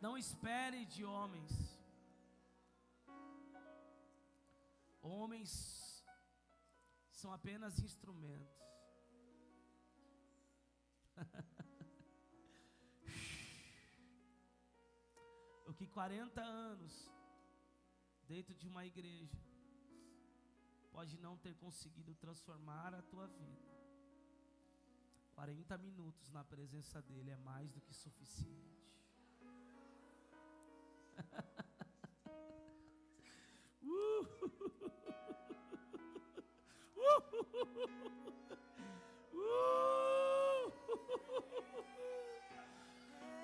Não espere de homens. Homens são apenas instrumentos. O que 40 anos dentro de uma igreja pode não ter conseguido transformar a tua vida, 40 minutos na presença dele é mais do que suficiente.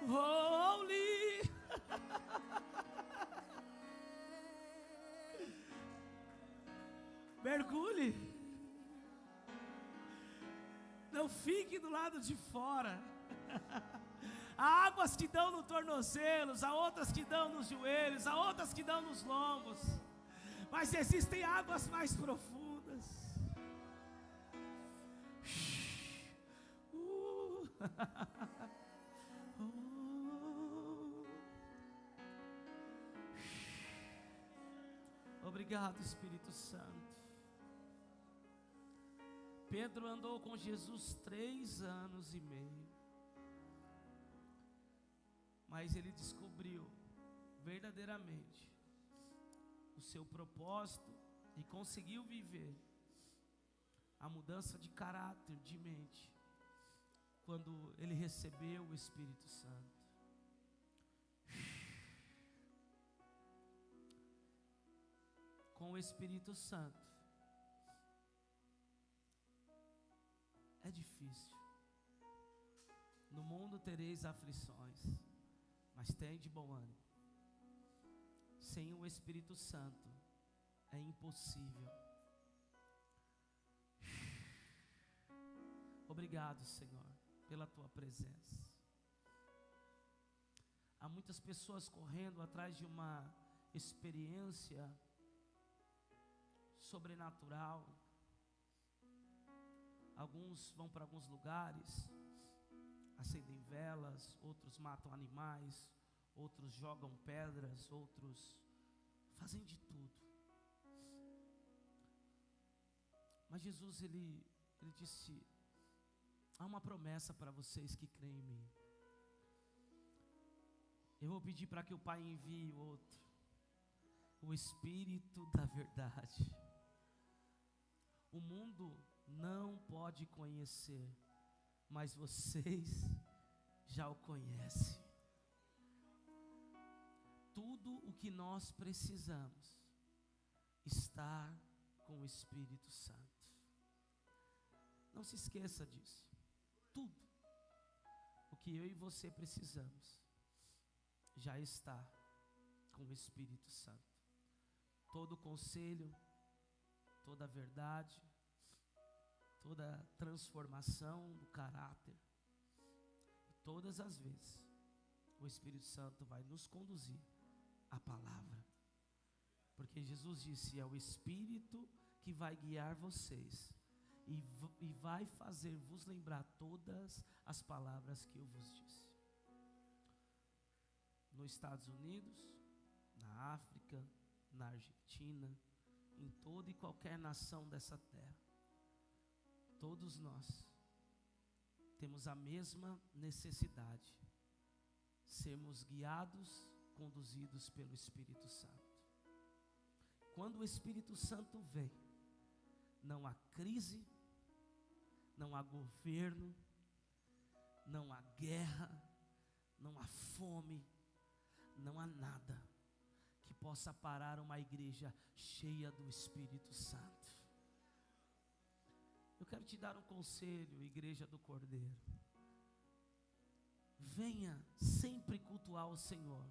Holy. Mergulhe. Não fique do lado de fora. Há águas que dão nos tornozelos, há outras que dão nos joelhos, há outras que dão nos lombos, mas existem águas mais profundas. Obrigado, Espírito Santo. Pedro andou com Jesus 3 anos e meio, mas ele descobriu verdadeiramente o seu propósito e conseguiu viver a mudança de caráter, de mente, quando ele recebeu o Espírito Santo. Com o Espírito Santo é difícil. No mundo tereis aflições, mas tem de bom ânimo. Sem o Espírito Santo é impossível. Obrigado, Senhor, pela tua presença. Há muitas pessoas correndo atrás de uma experiência sobrenatural. Alguns vão para alguns lugares, acendem velas, outros matam animais, outros jogam pedras, outros fazem de tudo. Mas Jesus, ele disse: há uma promessa para vocês que creem em mim. Eu vou pedir para que o Pai envie outro, o Espírito da verdade. O mundo não pode conhecer, mas vocês já o conhecem. Tudo o que nós precisamos está com o Espírito Santo. Não se esqueça disso. Tudo o que eu e você precisamos já está com o Espírito Santo. Todo conselho, toda verdade, toda transformação do caráter, e todas as vezes o Espírito Santo vai nos conduzir à palavra, porque Jesus disse: é o Espírito que vai guiar vocês e vai fazer vos lembrar todas as palavras que eu vos disse. Nos Estados Unidos, na África, na Argentina, em toda e qualquer nação dessa terra, todos nós temos a mesma necessidade: sermos guiados, conduzidos pelo Espírito Santo. Quando o Espírito Santo vem, não há crise, não há governo, não há guerra, não há fome, não há nada que possa parar uma igreja cheia do Espírito Santo. Eu quero te dar um conselho, igreja do Cordeiro. Venha sempre cultuar o Senhor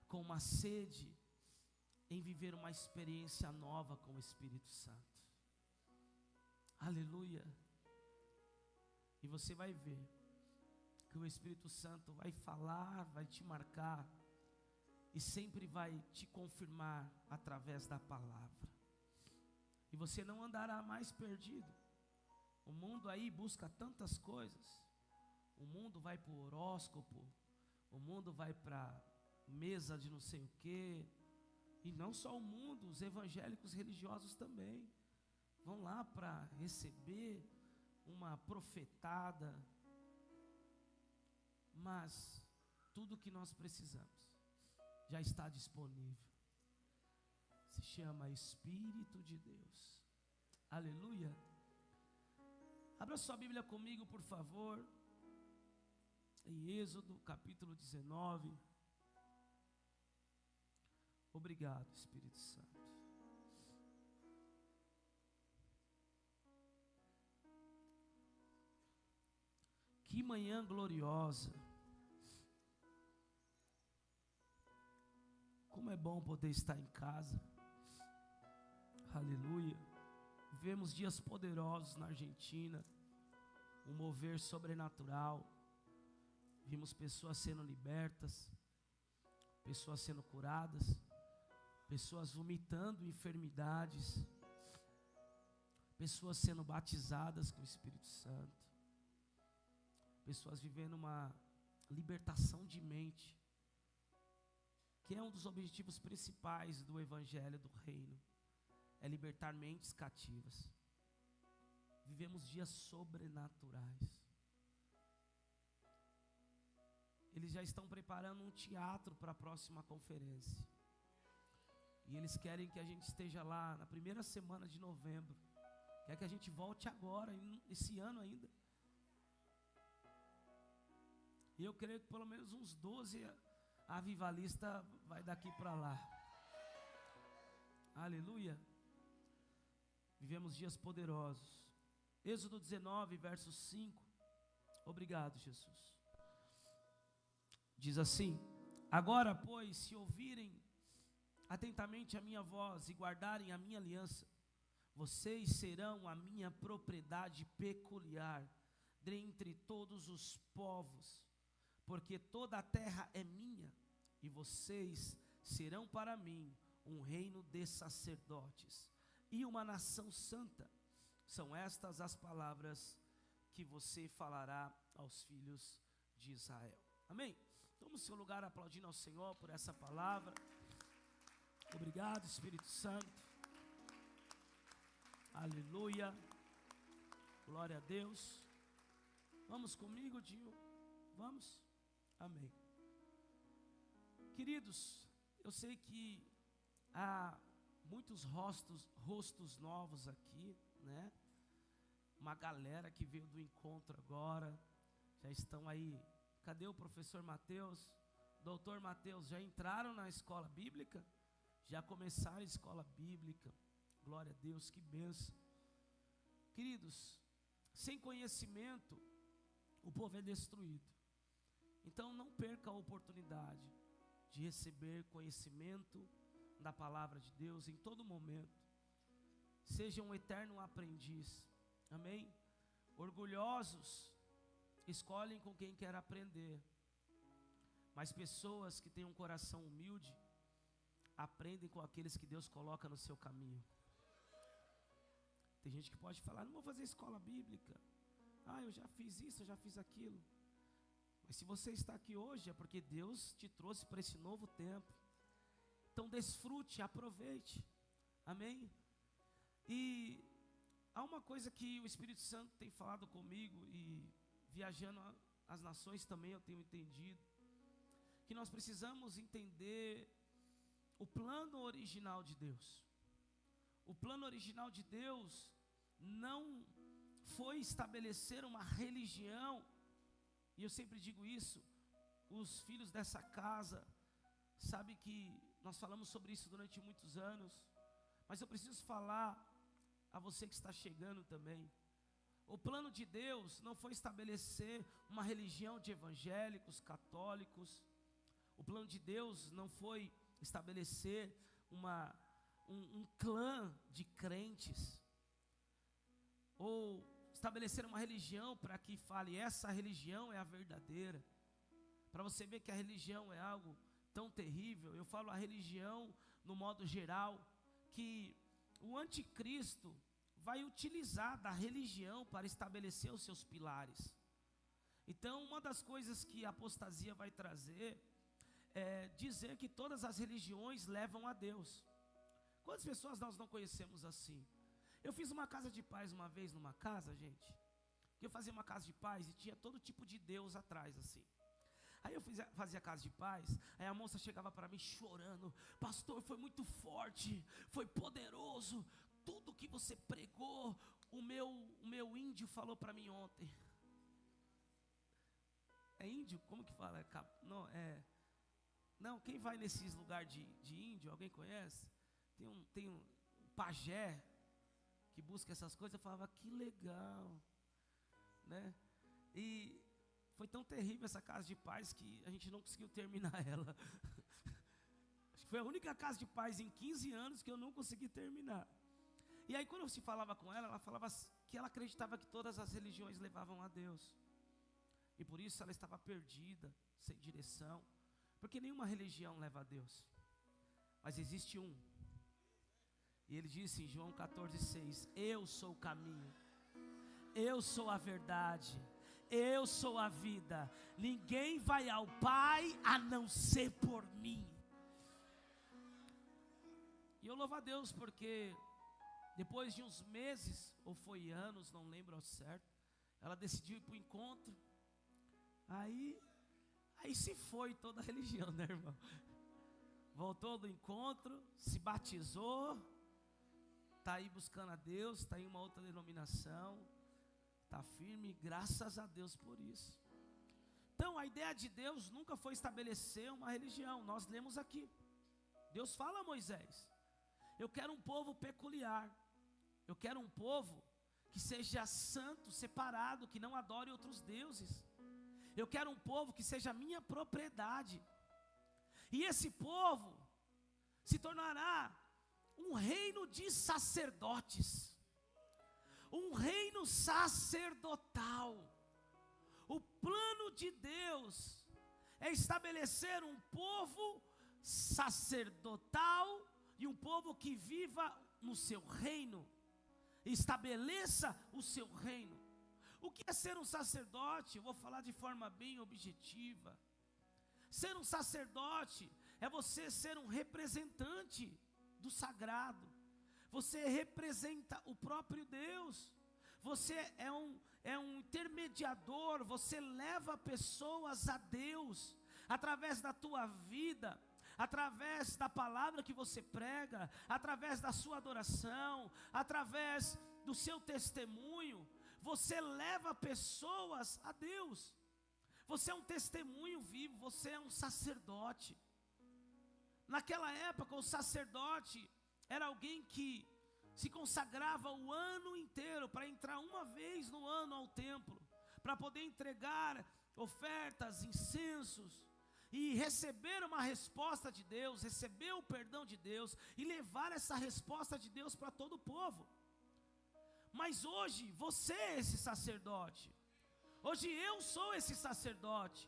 com uma sede em viver uma experiência nova com o Espírito Santo. Aleluia. E você vai ver que o Espírito Santo vai falar, vai te marcar e sempre vai te confirmar através da palavra. E você não andará mais perdido. O mundo aí busca tantas coisas. O mundo vai para o horóscopo, o mundo vai para mesa de não sei o quê. E não só o mundo, os evangélicos religiosos também vão lá para receber uma profetada. Mas tudo que nós precisamos já está disponível. Se chama Espírito de Deus. Aleluia. Abra sua Bíblia comigo, por favor, em Êxodo capítulo 19. Obrigado, Espírito Santo. Que manhã gloriosa. Como é bom poder estar em casa. Aleluia. Vivemos dias poderosos na Argentina, um mover sobrenatural. Vimos pessoas sendo libertas, pessoas sendo curadas, pessoas vomitando enfermidades, pessoas sendo batizadas com o Espírito Santo, pessoas vivendo uma libertação de mente, que é um dos objetivos principais do Evangelho do Reino, é libertar mentes cativas. Vivemos dias sobrenaturais. Eles já estão preparando um teatro para a próxima conferência. E eles querem que a gente esteja lá na primeira semana de novembro. Quer que a gente volte agora, esse ano ainda. E eu creio que pelo menos uns 12 avivalistas vai daqui para lá. Aleluia. Vivemos dias poderosos. Êxodo 19, verso 5. Obrigado, Jesus. Diz assim: agora, pois, se ouvirem atentamente a minha voz e guardarem a minha aliança, vocês serão a minha propriedade peculiar dentre todos os povos, porque toda a terra é minha, e vocês serão para mim um reino de sacerdotes e uma nação santa. São estas as palavras que você falará aos filhos de Israel. Amém? Toma o seu lugar aplaudindo ao Senhor por essa palavra. Obrigado, Espírito Santo. Aleluia. Glória a Deus. Vamos comigo, Dio? Vamos? Amém. Queridos, eu sei que há muitos rostos novos aqui, né? Uma galera que veio do encontro agora, já estão aí. Cadê o professor Mateus? Doutor Mateus, já entraram na escola bíblica? Já começaram a escola bíblica? Glória a Deus, que bênção. Queridos, sem conhecimento, o povo é destruído. Então não perca a oportunidade de receber conhecimento da palavra de Deus em todo momento. Seja um eterno aprendiz. Amém? Orgulhosos escolhem com quem quer aprender, mas pessoas que têm um coração humilde aprendem com aqueles que Deus coloca no seu caminho. Tem gente que pode falar: não vou fazer escola bíblica, eu já fiz isso, eu já fiz aquilo. Mas se você está aqui hoje é porque Deus te trouxe para esse novo tempo. Então desfrute, aproveite. Amém? E há uma coisa que o Espírito Santo tem falado comigo, e viajando as nações também eu tenho entendido, que nós precisamos entender o plano original de Deus. O plano original de Deus não foi estabelecer uma religião, e eu sempre digo isso, os filhos dessa casa sabem que nós falamos sobre isso durante muitos anos, mas eu preciso falar a você que está chegando também. O plano de Deus não foi estabelecer uma religião de evangélicos, católicos. O plano de Deus não foi estabelecer um clã de crentes, ou estabelecer uma religião para que fale: essa religião é a verdadeira. Para você ver que a religião é algo tão terrível, eu falo a religião no modo geral, que o anticristo vai utilizar da religião para estabelecer os seus pilares. Então, uma das coisas que a apostasia vai trazer é dizer que todas as religiões levam a Deus. Quantas pessoas nós não conhecemos assim? Eu fiz uma casa de paz uma vez numa casa, gente, que eu fazia uma casa de paz e tinha todo tipo de Deus atrás, assim. Aí eu fazia casa de paz, aí a moça chegava para mim chorando: pastor, foi muito forte, foi poderoso, tudo que você pregou, o meu índio falou para mim ontem. É índio? Como que fala? Não, quem vai nesses lugares de índio, alguém conhece? Tem um pajé que busca essas coisas. Eu falava, que legal, né? E foi tão terrível essa casa de paz que a gente não conseguiu terminar ela. Acho que foi a única casa de paz em 15 anos que eu não consegui terminar. E aí quando eu se falava com ela falava que ela acreditava que todas as religiões levavam a Deus. E por isso ela estava perdida, sem direção. Porque nenhuma religião leva a Deus. Mas existe um. E ele disse em João 14,6: eu sou o caminho, eu sou a verdade, eu sou a vida. Ninguém vai ao Pai a não ser por mim. E eu louvo a Deus porque depois de uns meses, ou foi anos, não lembro ao certo, ela decidiu ir para o encontro. Aí se foi toda a religião, né, irmão? Voltou do encontro, se batizou, está aí buscando a Deus, está em uma outra denominação, está firme, graças a Deus por isso. Então a ideia de Deus nunca foi estabelecer uma religião. Nós lemos aqui, Deus fala a Moisés: eu quero um povo peculiar, eu quero um povo que seja santo, separado, que não adore outros deuses. Eu quero um povo que seja minha propriedade. E esse povo se tornará um reino de sacerdotes, um reino sacerdotal. O plano de Deus é estabelecer um povo sacerdotal e um povo que viva no seu reino, estabeleça o seu reino. O que é ser um sacerdote? Eu vou falar de forma bem objetiva. Ser um sacerdote é você ser um representante do sagrado. Você representa o próprio Deus. Você é um intermediador. Você leva pessoas a Deus através da tua vida, através da palavra que você prega, através da sua adoração, através do seu testemunho. Você leva pessoas a Deus. Você é um testemunho vivo, você é um sacerdote. Naquela época, o sacerdote era alguém que se consagrava o ano inteiro para entrar uma vez no ano ao templo, para poder entregar ofertas, incensos e receber uma resposta de Deus, receber o perdão de Deus e levar essa resposta de Deus para todo o povo. Mas hoje você é esse sacerdote. Hoje eu sou esse sacerdote.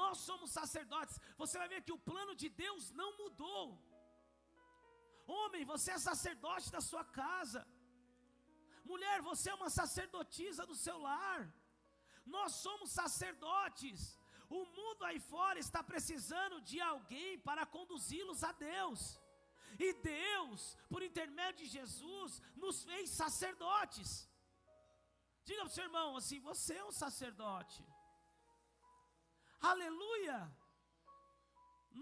Nós somos sacerdotes. Você vai ver que o plano de Deus não mudou. Homem, você é sacerdote da sua casa. Mulher, você é uma sacerdotisa do seu lar. Nós somos sacerdotes. O mundo aí fora está precisando de alguém para conduzi-los a Deus. E Deus, por intermédio de Jesus, nos fez sacerdotes. Diga para o seu irmão assim: você é um sacerdote. Aleluia!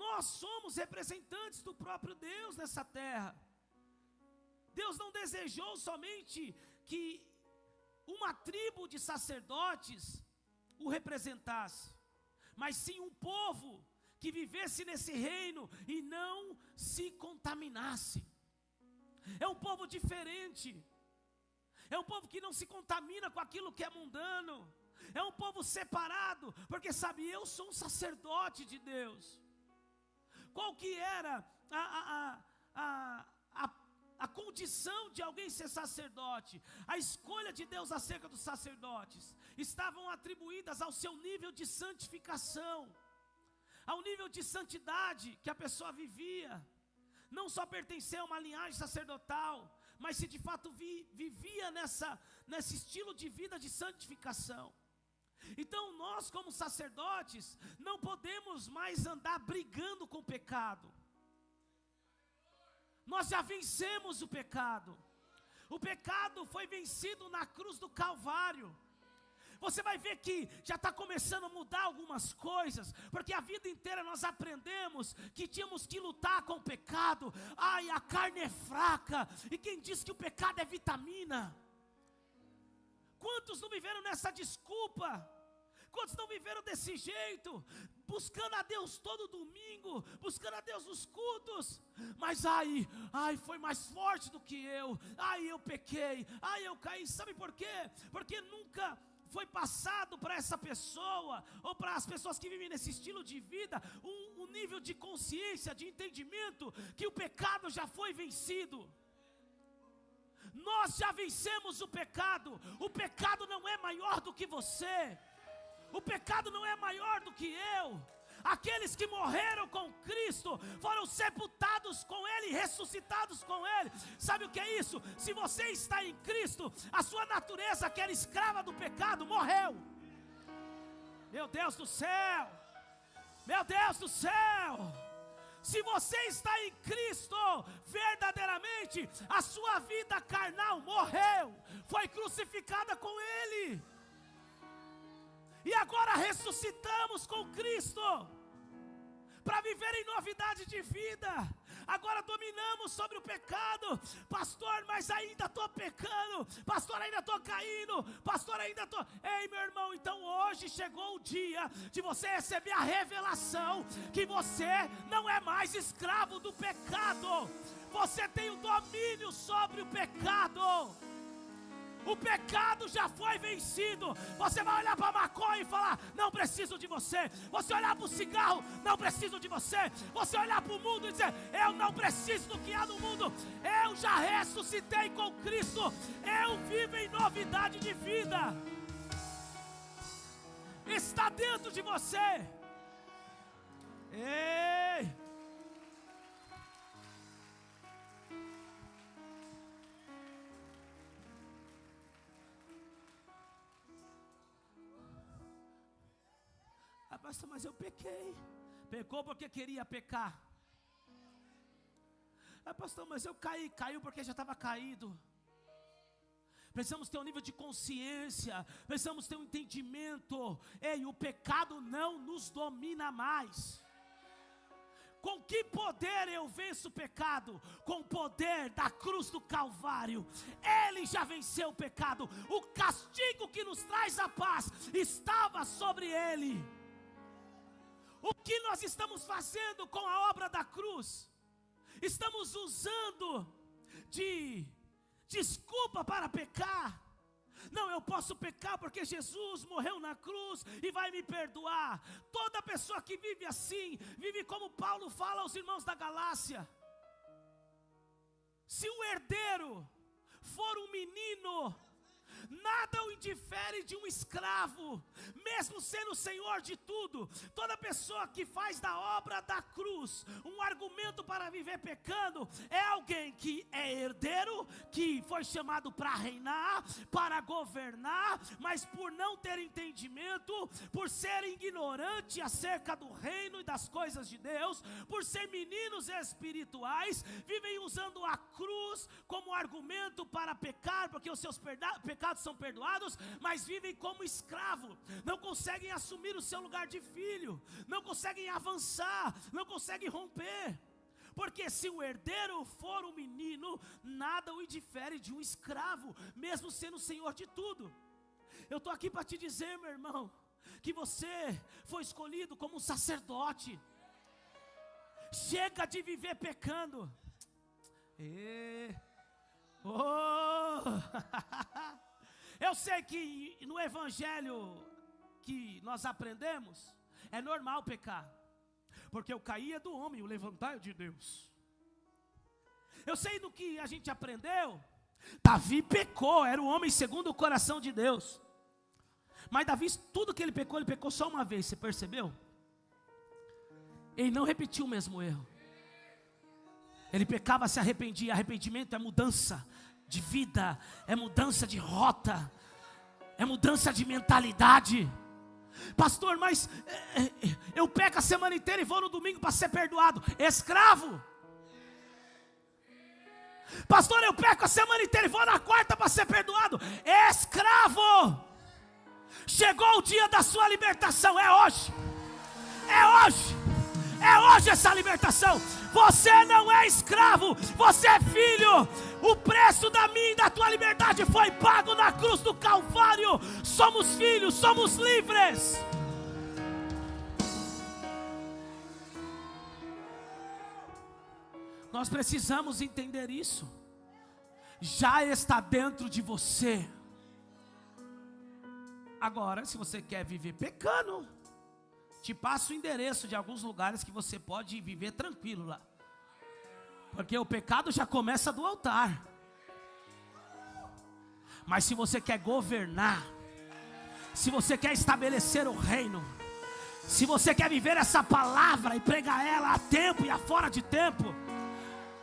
Nós somos representantes do próprio Deus nessa terra. Deus não desejou somente que uma tribo de sacerdotes o representasse, mas sim um povo que vivesse nesse reino e não se contaminasse. É um povo diferente. É um povo que não se contamina com aquilo que é mundano. É um povo separado, porque sabe, eu sou um sacerdote de Deus. Qual que era a condição de alguém ser sacerdote? A escolha de Deus acerca dos sacerdotes estavam atribuídas ao seu nível de santificação, ao nível de santidade que a pessoa vivia. Não só pertencer a uma linhagem sacerdotal, mas se de fato vivia nesse estilo de vida de santificação. Então nós, como sacerdotes, não podemos mais andar brigando com o pecado. Nós já vencemos o pecado. O pecado foi vencido na cruz do Calvário. Você vai ver que já está começando a mudar algumas coisas, porque a vida inteira nós aprendemos que tínhamos que lutar com o pecado. Ai, a carne é fraca, e quem diz que o pecado é vitamina? Quantos não viveram nessa desculpa? Quantos não viveram desse jeito? Buscando a Deus todo domingo, buscando a Deus nos cultos, mas ai, foi mais forte do que eu, ai, eu pequei, ai, eu caí. Sabe por quê? Porque nunca foi passado para essa pessoa, ou para as pessoas que vivem nesse estilo de vida, um nível de consciência, de entendimento, que o pecado já foi vencido. Nós já vencemos o pecado não é maior do que você, o pecado não é maior do que eu. Aqueles que morreram com Cristo foram sepultados com Ele, ressuscitados com Ele. Sabe o que é isso? Se você está em Cristo, a sua natureza, que era escrava do pecado, morreu. Meu Deus do céu, meu Deus do céu. Se você está em Cristo, verdadeiramente, a sua vida carnal morreu, foi crucificada com Ele. E agora ressuscitamos com Cristo, para viver em novidade de vida. Agora dominamos sobre o pecado. Pastor, mas ainda estou pecando. Pastor, ainda estou caindo. Pastor, ainda estou... Ei, meu irmão, então hoje chegou o dia de você receber a revelação que você não é mais escravo do pecado. Você tem o domínio sobre o pecado. O pecado já foi vencido. Você vai olhar para a maconha e falar: não preciso de você. Você olhar para o cigarro: não preciso de você. Você olhar para o mundo e dizer: eu não preciso do que há no mundo. Eu já ressuscitei com Cristo. Eu vivo em novidade de vida. Está dentro de você. Ei! Pastor, mas eu pequei. Pecou porque queria pecar. Pastor, mas eu caiu porque já estava caído. Precisamos ter um nível de consciência, precisamos ter um entendimento. Ei, o pecado não nos domina mais. Com que poder eu venço o pecado? Com o poder da cruz do Calvário. Ele já venceu o pecado. O castigo que nos traz a paz estava sobre ele. O que nós estamos fazendo com a obra da cruz? Estamos usando de desculpa para pecar. Não, eu posso pecar porque Jesus morreu na cruz e vai me perdoar. Toda pessoa que vive assim, vive como Paulo fala aos irmãos da Galácia. Se o herdeiro for um menino, nada o indifere de um escravo, mesmo sendo senhor de tudo. Toda pessoa que faz da obra da cruz um argumento para viver pecando, é alguém que é herdeiro, que foi chamado para reinar, para governar, mas por não ter entendimento, por ser ignorante acerca do reino e das coisas de Deus, por ser meninos espirituais, vivem usando a cruz como argumento para pecar, porque os seus pecados são perdoados, mas vivem como escravo, não conseguem assumir o seu lugar de filho, não conseguem avançar, não conseguem romper, porque se o herdeiro for um menino, nada o indifere de um escravo, mesmo sendo senhor de tudo. Eu estou aqui para te dizer, meu irmão, que você foi escolhido como um sacerdote. Chega de viver pecando. Eu sei que no evangelho que nós aprendemos, é normal pecar, porque o cair é do homem, o levantar é de Deus. Eu sei do que a gente aprendeu. Davi pecou, era o homem segundo o coração de Deus. Mas Davi, tudo que ele pecou só uma vez, você percebeu? Ele não repetiu o mesmo erro. Ele pecava, se arrependia. Arrependimento é mudança, de vida, é mudança de rota, é mudança de mentalidade. Pastor, mas eu peco a semana inteira e vou no domingo para ser perdoado. Escravo. Pastor, eu peco a semana inteira e vou na quarta para ser perdoado. Escravo. Chegou o dia da sua libertação, é hoje. É hoje. É hoje essa libertação. Você não é escravo, você é filho. O preço da minha e da tua liberdade foi pago na cruz do Calvário. Somos filhos, somos livres. Nós precisamos entender isso. Já está dentro de você. Agora, se você quer viver pecando, te passo o endereço de alguns lugares que você pode viver tranquilo lá. Porque o pecado já começa do altar. Mas se você quer governar, se você quer estabelecer o reino, se você quer viver essa palavra e pregar ela a tempo e a fora de tempo,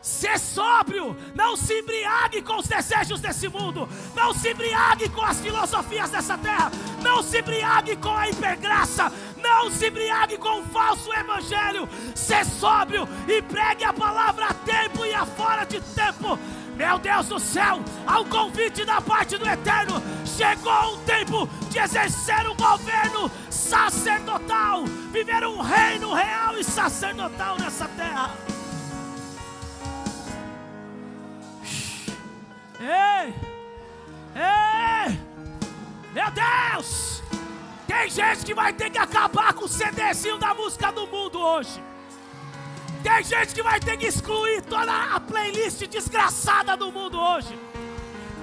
ser sóbrio, não se embriague com os desejos desse mundo, não se embriague com as filosofias dessa terra, não se embriague com a hipergraça, não se embriague com o falso evangelho. Ser sóbrio e pregue a palavra a tempo e a fora de tempo. Meu Deus do céu, há um convite da parte do Eterno. Chegou o tempo de exercer um governo sacerdotal, viver um reino real e sacerdotal nessa terra. Ei, ei, meu Deus, tem gente que vai ter que acabar com o CDzinho da música do mundo hoje. Tem gente que vai ter que excluir toda a playlist desgraçada do mundo hoje.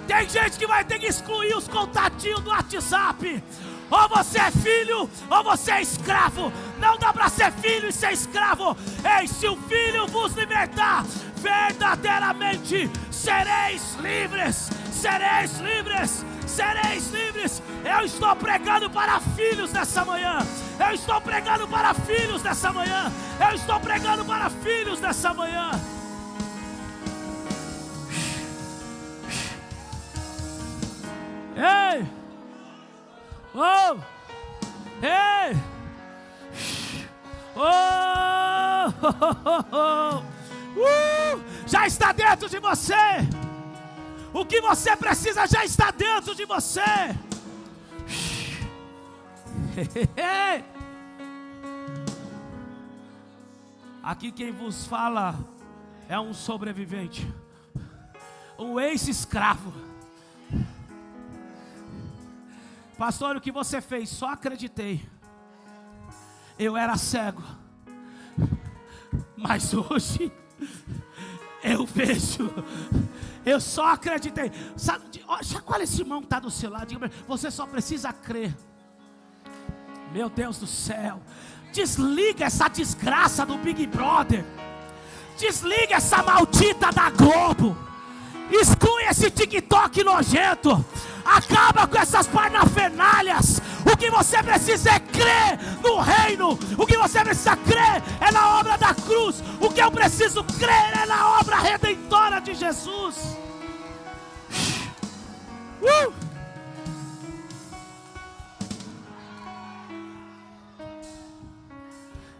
Tem gente que vai ter que excluir os contatinhos do WhatsApp. Ou você é filho, ou você é escravo. Não dá para ser filho e ser escravo. Ei, se o Filho vos libertar, verdadeiramente sereis livres. Sereis livres. Sereis livres. Eu estou pregando para filhos nessa manhã. Eu estou pregando para filhos nessa manhã. Eu estou pregando para filhos nessa manhã. Ei! Oh! Ei! Oh! Já está dentro de você. O que você precisa já está dentro de você. Aqui quem vos fala é um sobrevivente, um ex-escravo. Pastor, o que você fez? Só acreditei. Eu era cego, mas hoje eu vejo. Eu só acreditei. Chacoalha esse irmão que está do seu lado. Diga, você só precisa crer. Meu Deus do céu. Desliga essa desgraça do Big Brother. Desliga essa maldita da Globo. Exclui esse TikTok nojento. Acaba com essas parnafernalhas. O que você precisa é crer no reino. O que você precisa crer é na obra da cruz. O que eu preciso crer é na obra redentora de Jesus.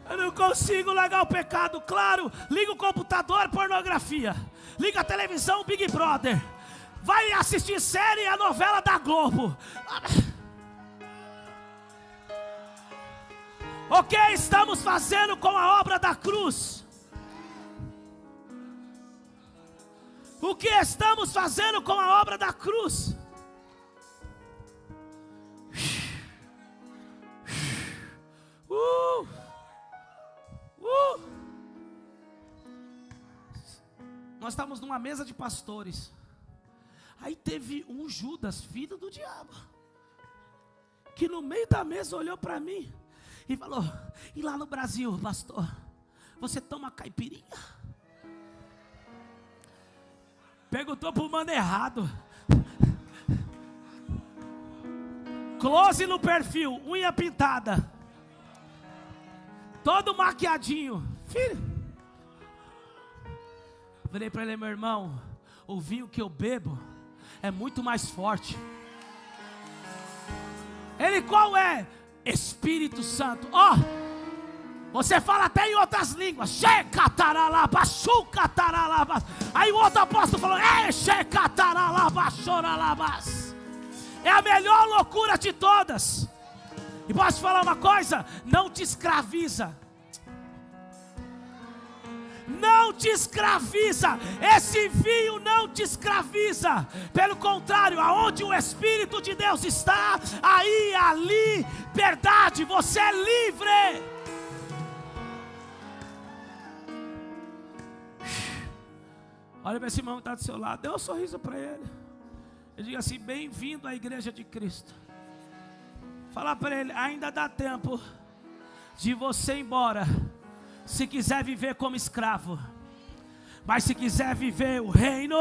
Eu não consigo largar o pecado. Claro, liga o computador, pornografia. Liga a televisão, Big Brother. Vai assistir série e a novela da Globo. O que estamos fazendo com a obra da cruz? O que estamos fazendo com a obra da cruz? Nós estávamos numa mesa de pastores. Aí teve um Judas, filho do diabo, que no meio da mesa olhou para mim e falou: e lá no Brasil, pastor, você toma caipirinha? Perguntou para o mano errado. Close no perfil, unha pintada, todo maquiadinho. Filho, falei para ele: meu irmão, o vinho que eu bebo é muito mais forte. Ele qual é? Espírito Santo. Ó, você fala até em outras línguas. Aí o outro apóstolo falou: é a melhor loucura de todas. E posso te falar uma coisa? Não te escraviza. Não te escraviza. Esse vinho não te escraviza. Pelo contrário, aonde o Espírito de Deus está, aí há liberdade. Você é livre. Olha para esse irmão que está do seu lado, dê um sorriso para ele. Eu digo assim: bem-vindo à igreja de Cristo. Fala para ele: ainda dá tempo de você ir embora, se quiser viver como escravo. Mas se quiser viver o reino,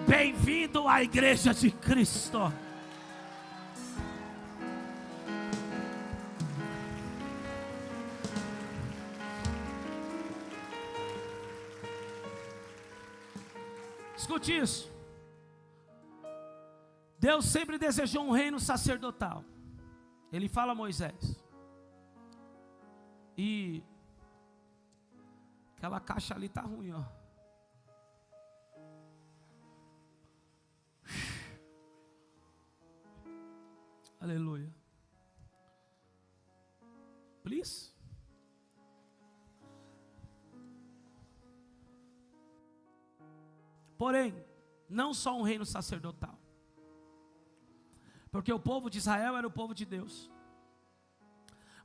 bem-vindo à igreja de Cristo. Escute isso. Deus sempre desejou um reino sacerdotal. Ele fala a Moisés. E aquela caixa ali está ruim, ó. Aleluia. Please. Porém, não só um reino sacerdotal. Porque o povo de Israel era o povo de Deus.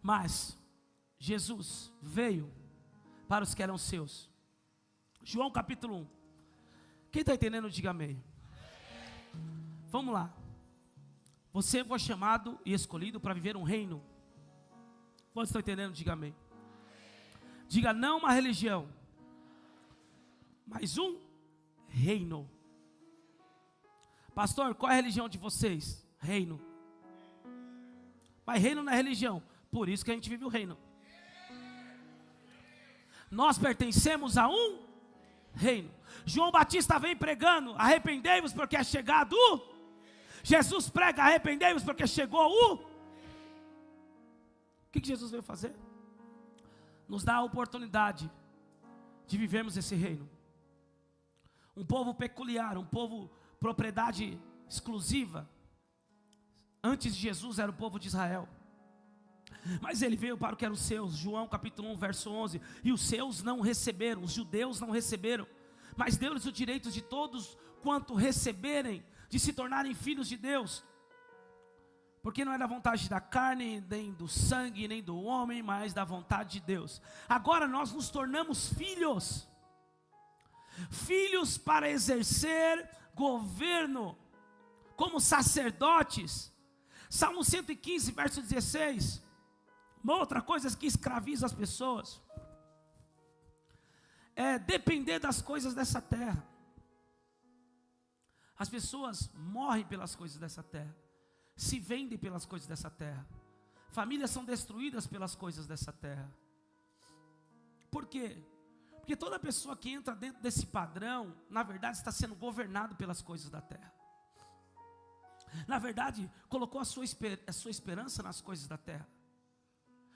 Mas Jesus veio para os que eram seus. João capítulo 1. Quem está entendendo, diga amém. Vamos lá. Você foi chamado e escolhido para viver um reino. Quantos estão entendendo, diga amém. Diga não uma religião, mas um reino. Pastor, qual é a religião de vocês? Reino. Mas reino não é religião. Por isso que a gente vive o reino. Nós pertencemos a um reino. João Batista vem pregando: arrependei-vos porque é chegado o. Jesus prega: arrependei-vos porque chegou o. O que Jesus veio fazer? Nos dá a oportunidade de vivermos esse reino. Um povo peculiar, um povo propriedade exclusiva. Antes de Jesus era o povo de Israel. Mas ele veio para o que eram os seus. João capítulo 1 verso 11. E os seus não receberam, os judeus não receberam, mas deu-lhes o direito de todos quanto receberem, de se tornarem filhos de Deus. Porque não é da vontade da carne, nem do sangue, nem do homem, mas da vontade de Deus. Agora nós nos tornamos filhos. Filhos para exercer governo, como sacerdotes. Salmo 115 verso 16. Uma outra coisa que escraviza as pessoas é depender das coisas dessa terra. As pessoas morrem pelas coisas dessa terra, se vendem pelas coisas dessa terra, famílias são destruídas pelas coisas dessa terra. Por quê? Porque toda pessoa que entra dentro desse padrão, na verdade está sendo governado pelas coisas da terra. Na verdade, colocou a sua esperança nas coisas da terra.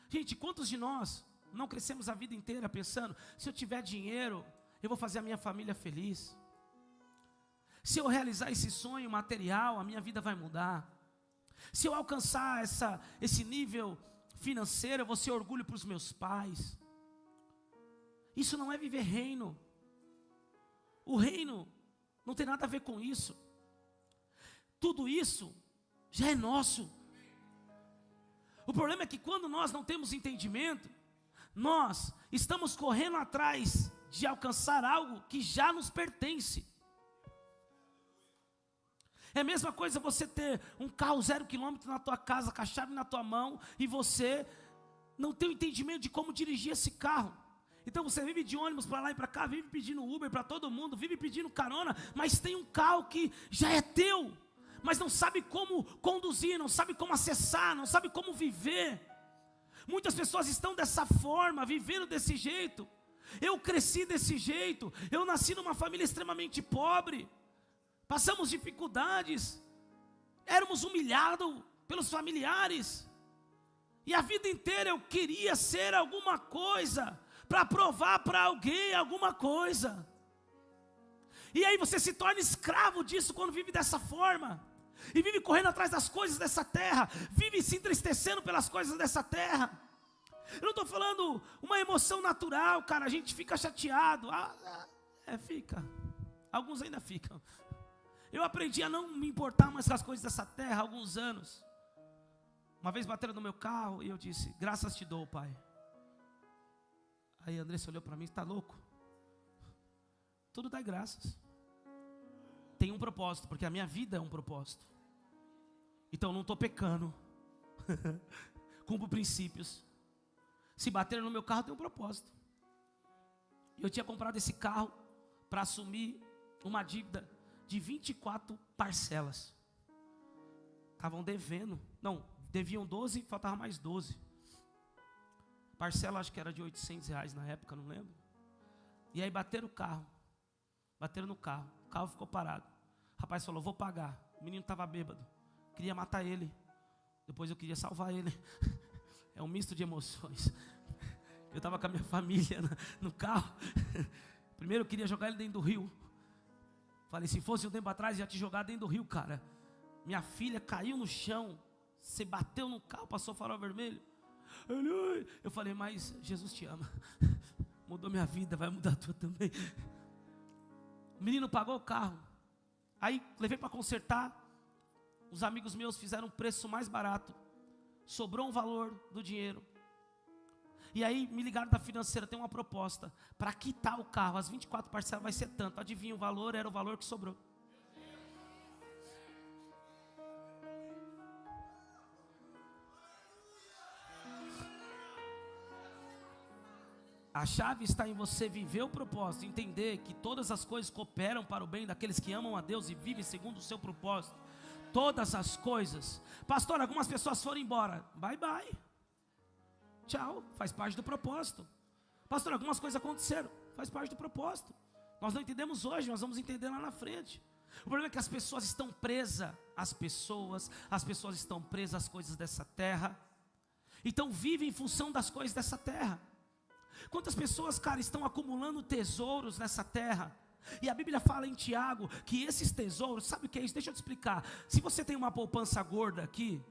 Gente, quantos de nós não crescemos a vida inteira pensando: se eu tiver dinheiro, eu vou fazer a minha família feliz. Se eu realizar esse sonho material, a minha vida vai mudar. Se eu alcançar esse nível financeiro, eu vou ser orgulho para os meus pais. Isso não é viver reino. O reino não tem nada a ver com isso. Tudo isso já é nosso. O problema é que quando nós não temos entendimento, nós estamos correndo atrás de alcançar algo que já nos pertence. É a mesma coisa você ter um carro 0 km na tua casa, com a chave na tua mão, e você não tem o entendimento de como dirigir esse carro. Então você vive de ônibus para lá e para cá, vive pedindo Uber para todo mundo, vive pedindo carona, mas tem um carro que já é teu, mas não sabe como conduzir, não sabe como acessar, não sabe como viver. Muitas pessoas estão dessa forma, vivendo desse jeito. Eu cresci desse jeito, eu nasci numa família extremamente pobre. passamos dificuldades, éramos humilhados pelos familiares, e a vida inteira eu queria ser alguma coisa, para provar para alguém alguma coisa. E aí você se torna escravo disso quando vive dessa forma, e vive correndo atrás das coisas dessa terra, vive se entristecendo pelas coisas dessa terra. Eu não estou falando uma emoção natural, cara, a gente fica chateado, fica, alguns ainda ficam. Eu aprendi a não me importar mais com as coisas dessa terra há alguns anos. Uma vez bateram no meu carro e eu disse: graças te dou, Pai. Aí a Andressa olhou para mim: está louco? Tudo dá graças. Tem um propósito, porque a minha vida é um propósito. Então não estou pecando. Cumpro princípios. Se bateram no meu carro, tem um propósito. Eu tinha comprado esse carro para assumir uma dívida de 24 parcelas. Estavam devendo. Não, deviam 12, faltava mais 12. Parcela acho que era de R$800 na época, não lembro. E aí bateram o carro. Bateram no carro. O carro ficou parado. O rapaz falou: vou pagar. O menino estava bêbado. Queria matar ele. Depois eu queria salvar ele. É um misto de emoções. Eu estava com a minha família no carro. Primeiro eu queria jogar ele dentro do rio. Falei: se fosse um tempo atrás, ia te jogar dentro do rio, cara. Minha filha caiu no chão. Você bateu no carro, passou o farol vermelho. Eu falei: mas Jesus te ama. Mudou minha vida, vai mudar a tua também. O menino pagou o carro. Aí levei para consertar. Os amigos meus fizeram um preço mais barato. Sobrou um valor do dinheiro. E aí me ligaram da financeira: tem uma proposta para quitar o carro, as 24 parcelas vai ser tanto. Adivinha o valor? Era o valor que sobrou. A chave está em você viver o propósito, entender que todas as coisas cooperam para o bem daqueles que amam a Deus e vivem segundo o seu propósito. Todas as coisas. Pastor, algumas pessoas foram embora. Bye bye. Tchau, faz parte do propósito. Pastor, algumas coisas aconteceram. Faz parte do propósito. Nós não entendemos hoje, nós vamos entender lá na frente. O problema é que as pessoas estão presas às pessoas. As pessoas estão presas às coisas dessa terra. Então vivem em função das coisas dessa terra. Quantas pessoas, cara, estão acumulando tesouros nessa terra? E a Bíblia fala em Tiago que esses tesouros, sabe o que é isso? Deixa eu te explicar. Se você tem uma poupança gorda aqui,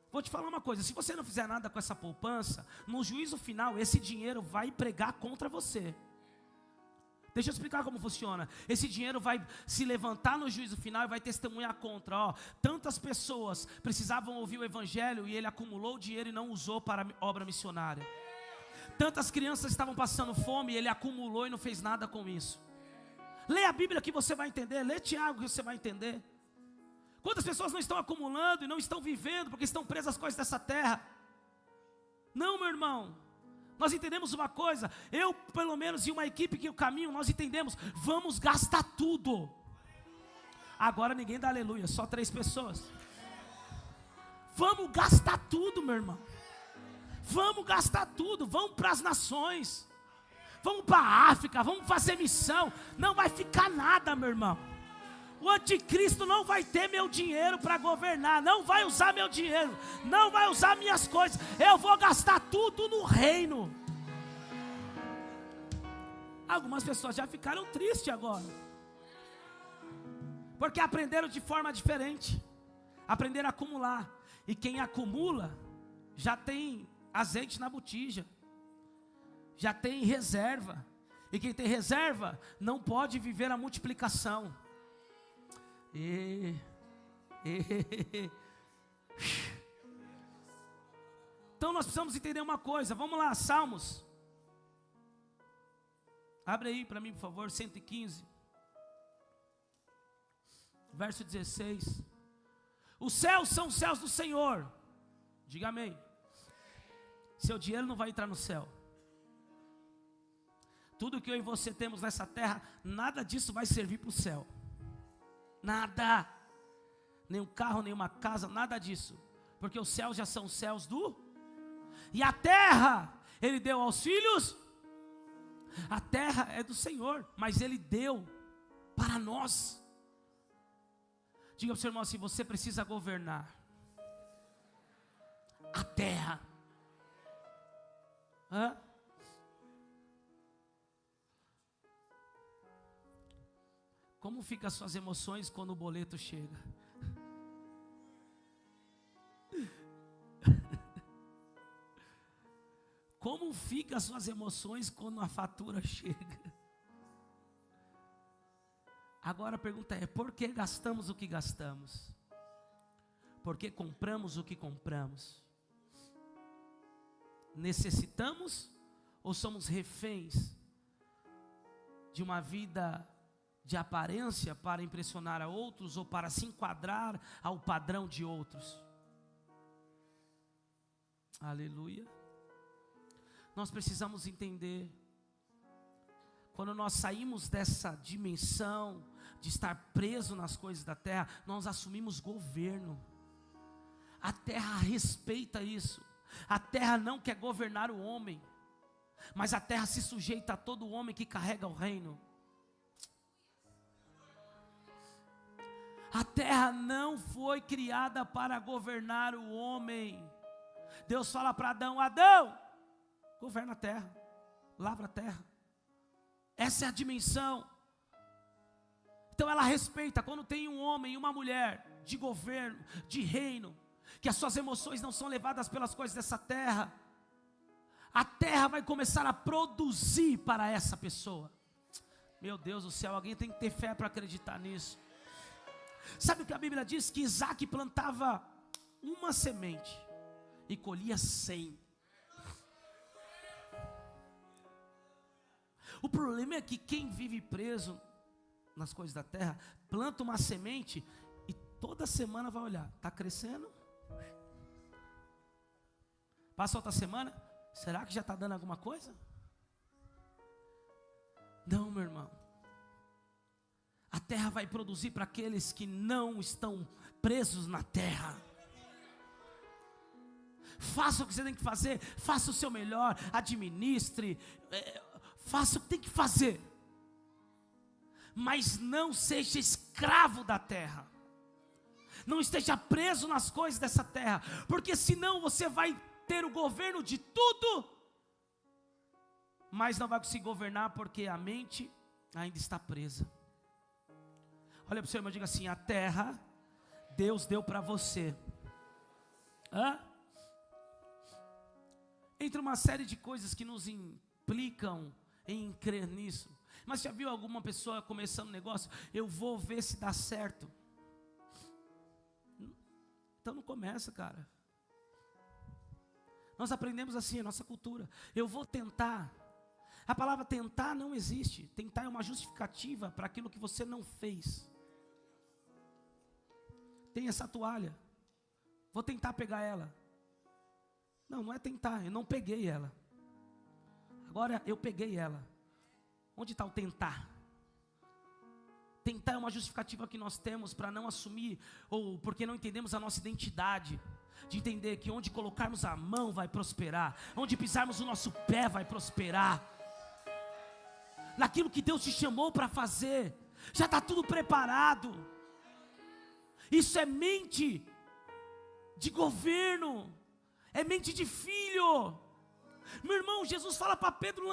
vou te falar uma coisa: se você não fizer nada com essa poupança, no juízo final esse dinheiro vai pregar contra você. Deixa eu explicar como funciona. Esse dinheiro vai se levantar no juízo final e vai testemunhar contra. Tantas pessoas precisavam ouvir o evangelho e ele acumulou o dinheiro e não usou para obra missionária. Tantas crianças estavam passando fome e ele acumulou e não fez nada com isso. Lê a Bíblia que você vai entender. Lê Tiago que você vai entender. Quantas pessoas não estão acumulando e não estão vivendo porque estão presas às coisas dessa terra? Não, meu irmão. Nós entendemos uma coisa. Eu, pelo menos, e uma equipe que eu caminho, nós entendemos. Vamos gastar tudo. Agora ninguém dá aleluia, só 3 pessoas. Vamos gastar tudo, meu irmão. Vamos gastar tudo, vamos para as nações, vamos para a África, vamos fazer missão. Não vai ficar nada, meu irmão. O anticristo não vai ter meu dinheiro para governar, não vai usar meu dinheiro, não vai usar minhas coisas. Eu vou gastar tudo no reino. Algumas pessoas já ficaram tristes agora, porque aprenderam de forma diferente, aprenderam a acumular. E quem acumula já tem azeite na botija, já tem reserva. E quem tem reserva não pode viver a multiplicação. Então nós precisamos entender uma coisa. Vamos lá, Salmos. Abre aí para mim, por favor, 115, verso 16. Os céus são os céus do Senhor. Diga amém. Seu dinheiro não vai entrar no céu. Tudo que eu e você temos nessa terra, nada disso vai servir para o céu. Nada. Nem um carro, nem uma casa, nada disso. Porque os céus já são os céus do... E a terra, Ele deu aos filhos. A terra é do Senhor, mas Ele deu para nós. Diga para o seu irmão assim: você precisa governar a terra. Hã? Como ficam as suas emoções quando o boleto chega? Como ficam as suas emoções quando a fatura chega? Agora a pergunta é: por que gastamos o que gastamos? Por que compramos o que compramos? Necessitamos ou somos reféns de uma vida de aparência para impressionar a outros ou para se enquadrar ao padrão de outros? Aleluia. Nós precisamos entender, quando nós saímos dessa dimensão de estar preso nas coisas da terra, nós assumimos governo. A terra respeita isso. A terra não quer governar o homem, mas a terra se sujeita a todo homem que carrega o reino. A terra não foi criada para governar o homem. Deus fala para Adão: Adão, governa a terra, lavra a terra. Essa é a dimensão. Então ela respeita quando tem um homem e uma mulher de governo, de reino, que as suas emoções não são levadas pelas coisas dessa terra. A terra vai começar a produzir para essa pessoa. Meu Deus do céu, alguém tem que ter fé para acreditar nisso. Sabe o que a Bíblia diz? Que Isaac plantava uma semente e colhia 100. O problema é que quem vive preso nas coisas da terra, planta uma semente e toda semana vai olhar: está crescendo? Passa outra semana, será que já está dando alguma coisa? Não, meu irmão. A terra vai produzir para aqueles que não estão presos na terra. Faça o que você tem que fazer, faça o seu melhor, administre, faça o que tem que fazer, mas não seja escravo da terra. Não esteja preso nas coisas dessa terra, porque senão você vai ter o governo de tudo, mas não vai conseguir governar porque a mente ainda está presa. Olha para o seu irmão e diga assim: a terra Deus deu para você. Entre uma série de coisas que nos implicam em crer nisso. Mas já viu alguma pessoa começando um negócio? Eu vou ver se dá certo. Então não começa, cara. Nós aprendemos assim, a nossa cultura. Eu vou tentar. A palavra tentar não existe. Tentar é uma justificativa para aquilo que você não fez. Tem essa toalha. Vou tentar pegar ela. Não, não é tentar, eu não peguei ela. Agora eu peguei ela. Onde está o tentar? Tentar é uma justificativa que nós temos para não assumir, ou porque não entendemos a nossa identidade. De entender que onde colocarmos a mão vai prosperar, onde pisarmos o nosso pé vai prosperar. Naquilo que Deus te chamou para fazer, já está tudo preparado. Isso é mente de governo, é mente de filho. Meu irmão, Jesus fala para Pedro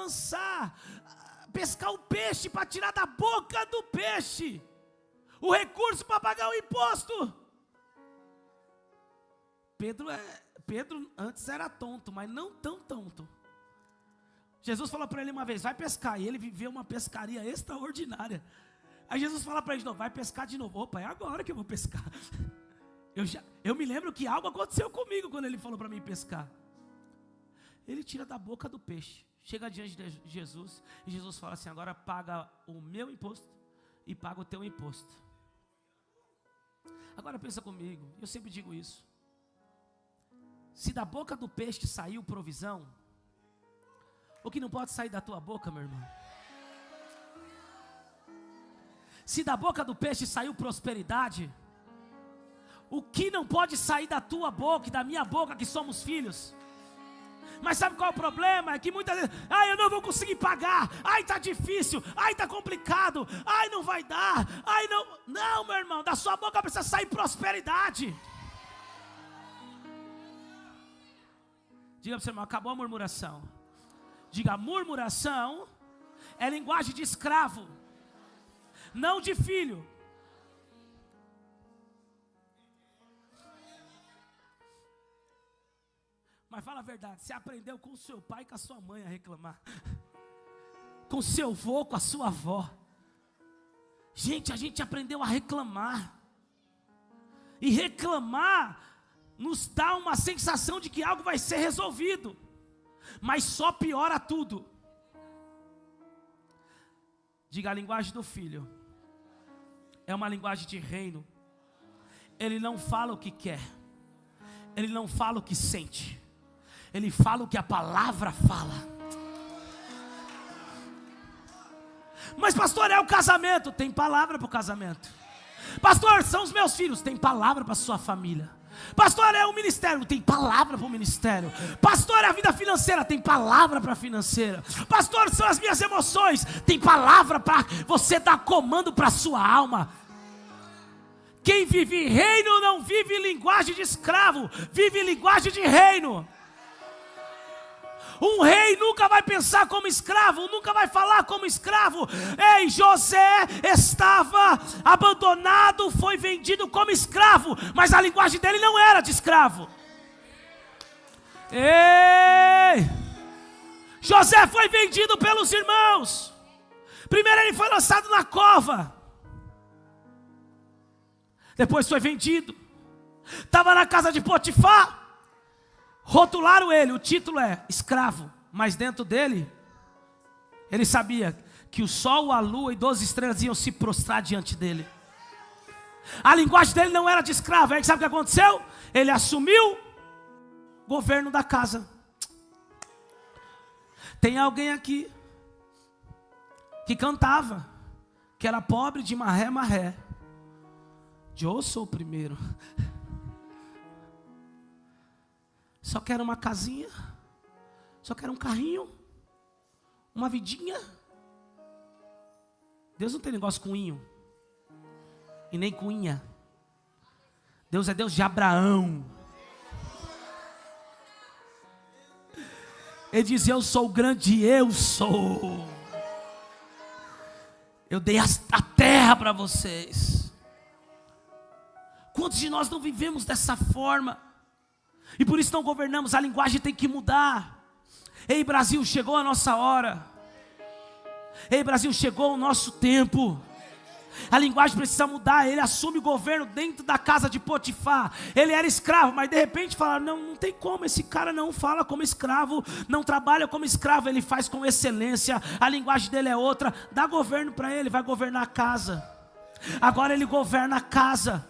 pescar o peixe para tirar da boca do peixe o recurso para pagar o imposto. Pedro antes era tonto, mas não tão tonto. Jesus falou para ele uma vez: vai pescar, e ele viveu uma pescaria extraordinária. Aí Jesus fala para ele de novo: vai pescar de novo. Opa, é agora que eu vou pescar. Eu me lembro que algo aconteceu comigo quando ele falou para mim pescar. Ele tira da boca do peixe, chega diante de Jesus, e Jesus fala assim: agora paga o meu imposto e paga o teu imposto. Agora pensa comigo, eu sempre digo isso: se da boca do peixe saiu provisão, o que não pode sair da tua boca, meu irmão? Se da boca do peixe saiu prosperidade, o que não pode sair da tua boca e da minha boca, que somos filhos? Mas sabe qual é o problema? É que muitas vezes, eu não vou conseguir pagar, está difícil, está complicado, não vai dar, não, meu irmão, da sua boca precisa sair prosperidade. Diga para o seu irmão, acabou a murmuração. Diga, murmuração é linguagem de escravo, não de filho. Mas fala a verdade, você aprendeu com o seu pai e com a sua mãe a reclamar, com o seu avô, com a sua avó. Gente, a gente aprendeu a reclamar, e reclamar nos dá uma sensação de que algo vai ser resolvido, mas só piora tudo. Diga, a linguagem do filho é uma linguagem de reino. Ele não fala o que quer, ele não fala o que sente, ele fala o que a palavra fala. Mas pastor, é o casamento, tem palavra para o casamento. Pastor, são os meus filhos, tem palavra para a sua família. Pastor, é o ministério, tem palavra para o ministério. Pastor, é a vida financeira, tem palavra para a financeira. Pastor, são as minhas emoções, tem palavra para você dar comando para a sua alma. Quem vive reino não vive linguagem de escravo, vive linguagem de reino. Um rei nunca vai pensar como escravo, nunca vai falar como escravo. Ei, José estava abandonado, foi vendido como escravo, mas a linguagem dele não era de escravo. Ei, José foi vendido pelos irmãos. Primeiro ele foi lançado na cova, depois foi vendido. Estava na casa de Potifar. Rotularam ele, o título é escravo, mas dentro dele, ele sabia que o sol, a lua e 12 estrelas iam se prostrar diante dele. A linguagem dele não era de escravo. Aí sabe o que aconteceu? Ele assumiu o governo da casa. Tem alguém aqui que cantava, que era pobre de marré, marré. Eu sou o primeiro. Só quero uma casinha, só quero um carrinho, uma vidinha. Deus não tem negócio com inho, e nem com unha. Deus é Deus de Abraão. Ele diz, eu sou o grande, eu sou. Eu dei a terra para vocês. Quantos de nós não vivemos dessa forma? E por isso não governamos, a linguagem tem que mudar. Ei Brasil, chegou a nossa hora. Ei Brasil, chegou o nosso tempo. A linguagem precisa mudar. Ele assume o governo dentro da casa de Potifar. Ele era escravo, mas de repente falaram, não tem como, esse cara não fala como escravo, não trabalha como escravo, ele faz com excelência, a linguagem dele é outra. Dá governo para ele, vai governar a casa. Agora ele governa a casa.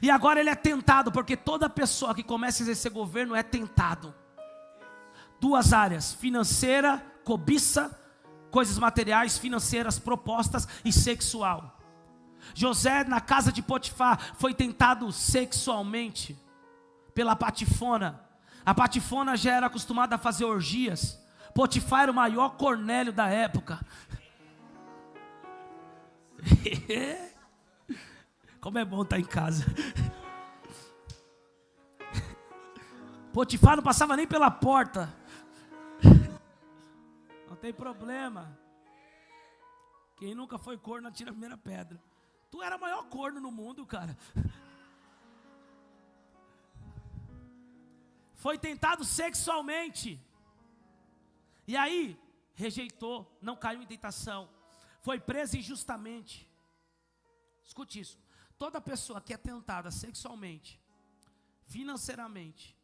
E agora ele é tentado, porque toda pessoa que começa a exercer governo é tentado. Duas áreas, financeira, cobiça, coisas materiais, financeiras, propostas e sexual. José na casa de Potifar foi tentado sexualmente pela Patifona. A Patifona já era acostumada a fazer orgias. Potifar era o maior Cornélio da época. Como é bom estar em casa. Potifar não passava nem pela porta. Não tem problema. Quem nunca foi corno atira a primeira pedra. Tu era o maior corno no mundo, cara. Foi tentado sexualmente. E aí, rejeitou, não caiu em tentação. Foi preso injustamente. Escute isso. Toda pessoa que é tentada sexualmente, financeiramente,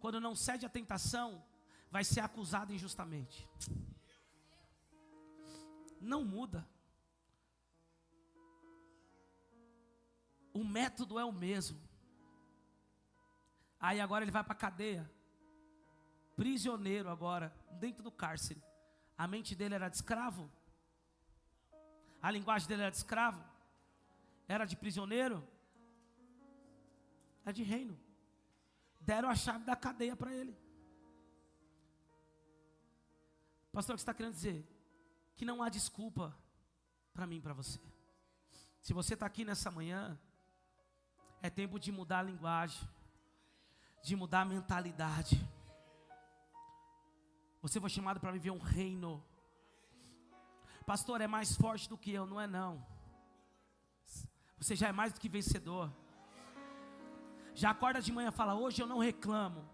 quando não cede à tentação, vai ser acusada injustamente. Não muda. O método é o mesmo. Aí agora ele vai para a cadeia. Prisioneiro agora, dentro do cárcere. A mente dele era de escravo? A linguagem dele era de escravo? Era de prisioneiro? É de reino. Deram a chave da cadeia para ele. Pastor, o que você está querendo dizer? Que não há desculpa para mim e para você. Se você está aqui nessa manhã, é tempo de mudar a linguagem, de mudar a mentalidade. Você foi chamado para viver um reino. Pastor, é mais forte do que eu. Não é não. Você já é mais do que vencedor. Já acorda de manhã e fala, hoje eu não reclamo.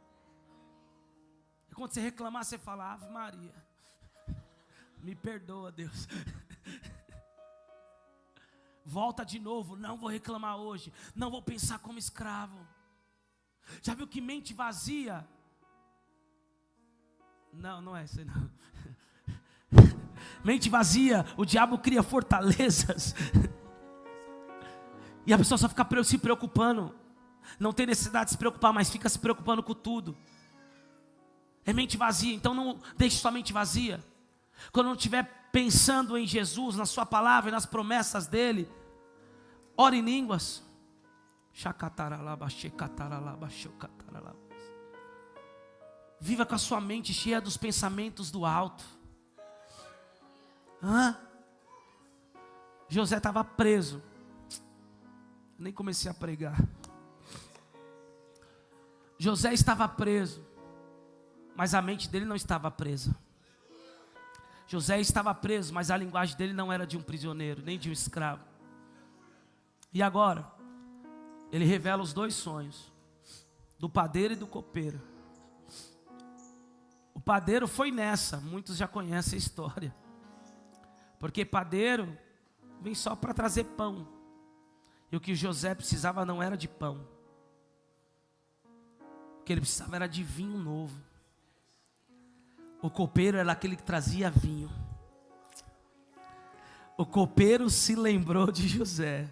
E quando você reclamar, você fala, Ave Maria, me perdoa, Deus. Volta de novo, não vou reclamar hoje. Não vou pensar como escravo. Já viu que mente vazia? Não é isso aí não. Mente vazia, o diabo cria fortalezas. E a pessoa só fica se preocupando. Não tem necessidade de se preocupar, mas fica se preocupando com tudo. É mente vazia, então não deixe sua mente vazia. Quando não estiver pensando em Jesus, na sua palavra e nas promessas dele, ore em línguas. Viva com a sua mente cheia dos pensamentos do alto. José estava preso. Nem comecei a pregar. José estava preso, mas a mente dele não estava presa. José estava preso, mas a linguagem dele não era de um prisioneiro, nem de um escravo. E agora, ele revela os dois sonhos, do padeiro e do copeiro. O padeiro foi nessa, muitos já conhecem a história. Porque padeiro vem só para trazer pão. E o que José precisava não era de pão. O que ele precisava era de vinho novo. O copeiro era aquele que trazia vinho. O copeiro se lembrou de José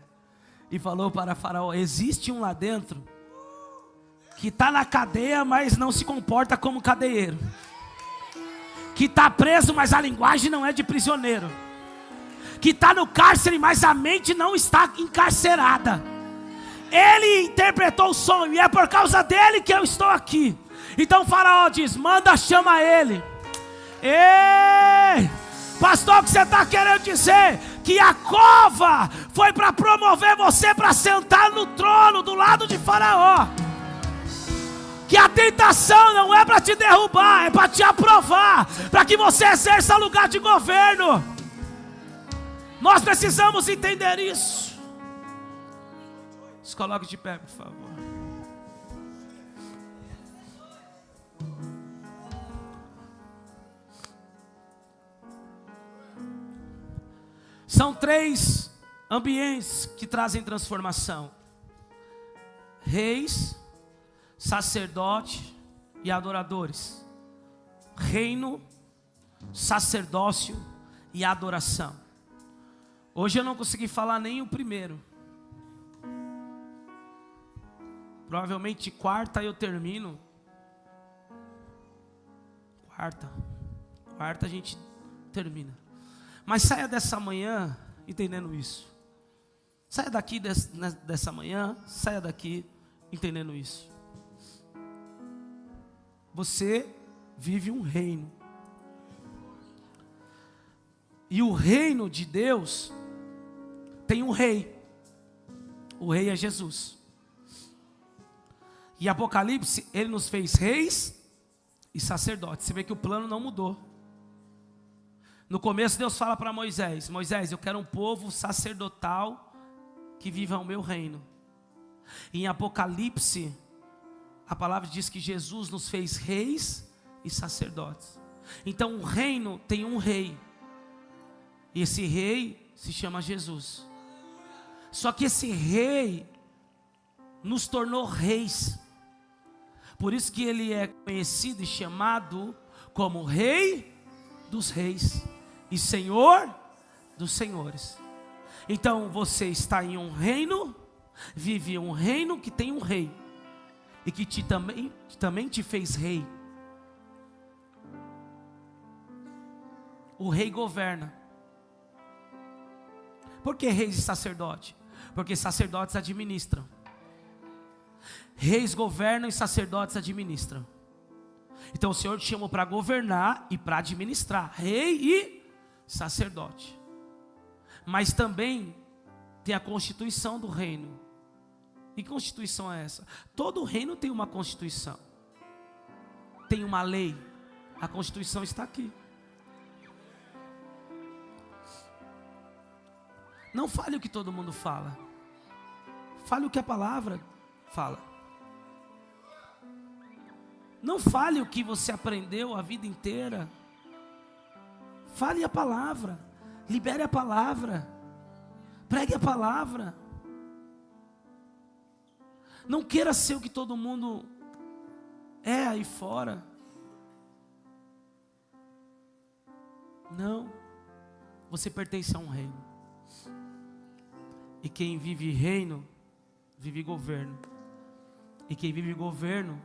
e falou para Faraó, existe um lá dentro que está na cadeia, mas não se comporta como cadeieiro. Que está preso, mas a linguagem não é de prisioneiro. Que está no cárcere, mas a mente não está encarcerada. Ele interpretou o sonho e é por causa dele que eu estou aqui. Então o Faraó diz, manda, chama ele. Ei, pastor, o que você está querendo dizer? Que a cova foi para promover você para sentar no trono do lado de Faraó. Que a tentação não é para te derrubar, é para te aprovar, para que você exerça lugar de governo. Nós precisamos entender isso. Se coloque de pé, por favor. São 3 ambientes que trazem transformação: reis, sacerdote e adoradores. Reino, sacerdócio e adoração. Hoje eu não consegui falar nem o primeiro. Provavelmente quarta eu termino. Quarta a gente termina. Mas saia dessa manhã entendendo isso. Saia daqui dessa manhã, saia daqui entendendo isso. Você vive um reino. E o reino de Deus tem um rei. O rei é Jesus. E Apocalipse, ele nos fez reis e sacerdotes. Você vê que o plano não mudou. No começo Deus fala para Moisés, Moisés, eu quero um povo sacerdotal que viva o meu reino. E em Apocalipse, a palavra diz que Jesus nos fez reis e sacerdotes. Então o reino tem um rei. E esse rei se chama Jesus. Só que esse rei nos tornou reis. Por isso que ele é conhecido e chamado como Rei dos Reis e Senhor dos Senhores. Então você está em um reino, vive um reino que tem um rei e que também te fez rei. O rei governa. Por que reis e sacerdote? Porque sacerdotes administram. Reis governam e sacerdotes administram. Então o Senhor te chamou para governar e para administrar, rei e sacerdote. Mas também tem a constituição do reino. E que constituição é essa? Todo reino tem uma constituição, tem uma lei. A constituição está aqui. Não fale o que todo mundo fala, fale o que a palavra fala. Não fale o que você aprendeu a vida inteira, fale a palavra, libere a palavra, pregue a palavra. Não queira ser o que todo mundo é aí fora. Não, você pertence a um reino. E quem vive reino, vive governo. E quem vive governo,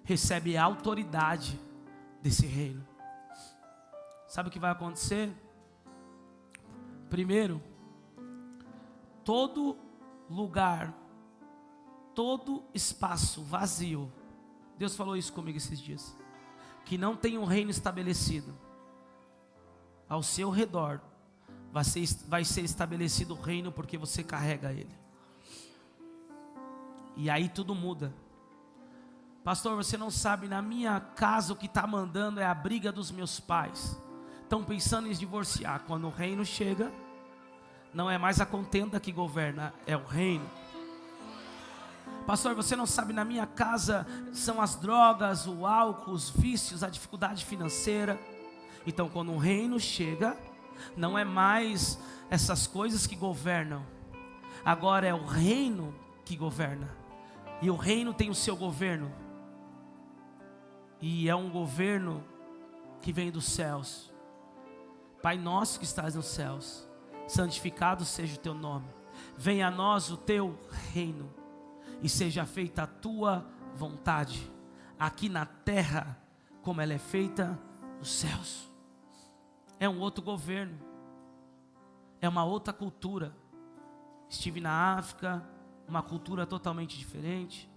recebe a autoridade desse reino. Sabe o que vai acontecer? Primeiro, todo lugar, todo espaço vazio, Deus falou isso comigo esses dias, que não tem um reino estabelecido, ao seu redor vai ser estabelecido o reino, porque você carrega ele. E aí tudo muda. Pastor, você não sabe, na minha casa o que está mandando é a briga dos meus pais. Estão pensando em se divorciar. Quando o reino chega, não é mais a contenda que governa, é o reino. Pastor, você não sabe, na minha casa são as drogas, o álcool, os vícios, a dificuldade financeira. Então quando o reino chega, não é mais essas coisas que governam, agora é o reino que governa. E o reino tem o seu governo, e é um governo que vem dos céus. Pai nosso que estás nos céus, santificado seja o teu nome, venha a nós o teu reino, e seja feita a tua vontade, aqui na terra como ela é feita nos céus. É um outro governo, é uma outra cultura. Estive na África, uma cultura totalmente diferente.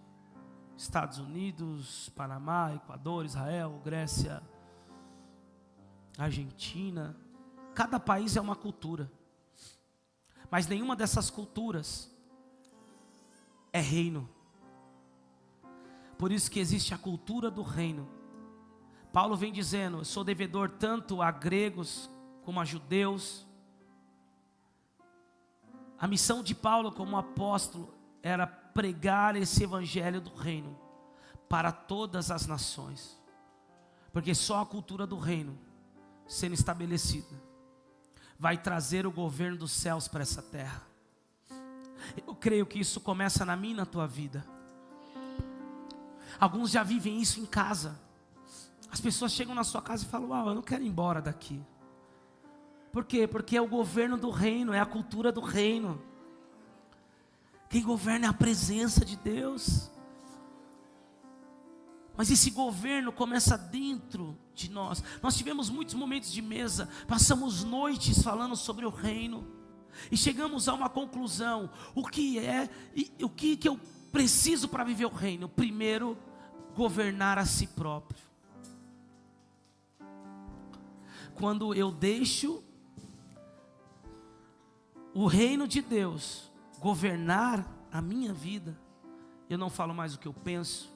Estados Unidos, Panamá, Equador, Israel, Grécia, Argentina. Cada país é uma cultura, mas nenhuma dessas culturas é reino. Por isso que existe a cultura do reino. Paulo vem dizendo: eu sou devedor tanto a gregos como a judeus. A missão de Paulo como apóstolo era pregar esse evangelho do reino para todas as nações, porque só a cultura do reino sendo estabelecida vai trazer o governo dos céus para essa terra. Eu creio que isso começa na minha e na tua vida. Alguns já vivem isso em casa. As pessoas chegam na sua casa e falam: uau, eu não quero ir embora daqui. Por quê? Porque é o governo do reino, é a cultura do reino. Quem governa é a presença de Deus. Mas esse governo começa dentro de nós. Nós tivemos muitos momentos de mesa, passamos noites falando sobre o reino, e chegamos a uma conclusão: o que é e o que eu preciso para viver o reino? Primeiro, governar a si próprio. Quando eu deixo o reino de Deus governar a minha vida, eu não falo mais o que eu penso.